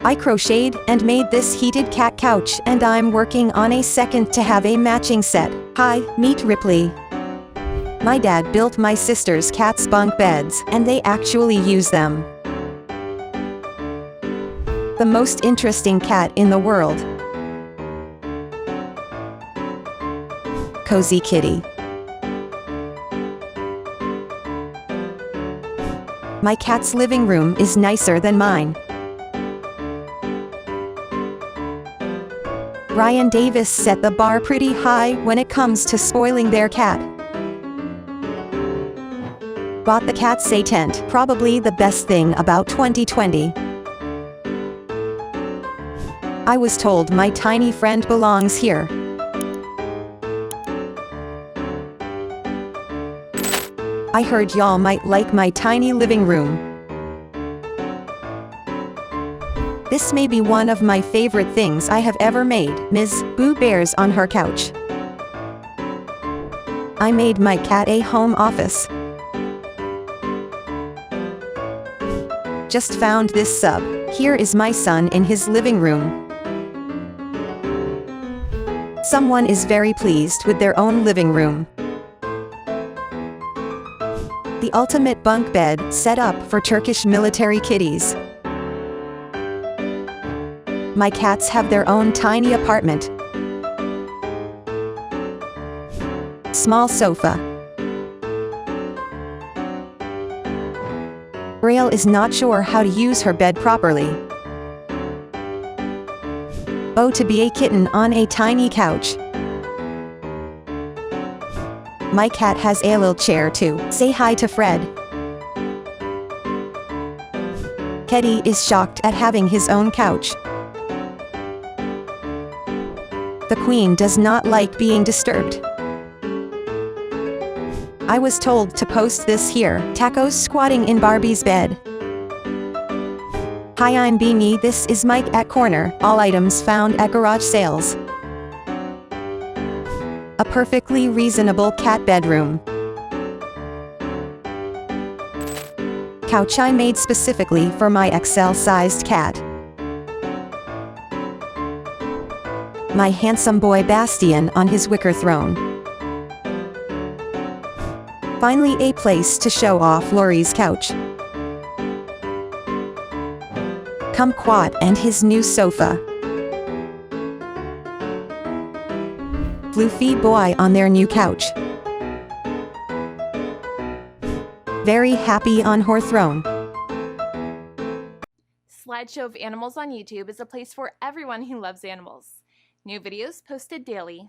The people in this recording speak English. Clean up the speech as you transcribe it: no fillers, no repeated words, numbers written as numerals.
I crocheted and made this heated cat couch, and I'm working on a second to have a matching set. Hi, meet Ripley. My dad built my sister's cat's bunk beds, and they actually use them. The most interesting cat in the world. Cozy kitty. My cat's living room is nicer than mine. Ryan Davis set the bar pretty high when it comes to spoiling their cat. Bought the cat's a tent, probably the best thing about 2020. I was told my tiny friend belongs here. I heard y'all might like my tiny living room. This may be one of my favorite things I have ever made. Ms. Boo Bears on her couch. I made my cat a home office. Just found this sub. Here is my son in his living room. Someone is very pleased with their own living room. The ultimate bunk bed set up for Turkish military kitties. My cats have their own tiny apartment. Small sofa. Braille is not sure how to use her bed properly. Oh, to be a kitten on a tiny couch. My cat has a little chair too. Say hi to Fred. Teddy is shocked at having his own couch. The queen does not like being disturbed. I was told to post this here. Tacos squatting in Barbie's bed. Hi, I'm Beanie. This is Mike at Corner. All items found at garage sales. A perfectly reasonable cat bedroom. Couch I made specifically for my XL-sized cat. My handsome boy Bastian on his wicker throne. Finally, a place to show off Lori's couch. Kumquat and his new sofa. Floofy boy on their new couch. Very happy on her throne. SlideShow of Animals on YouTube is a place for everyone who loves animals. New videos posted daily.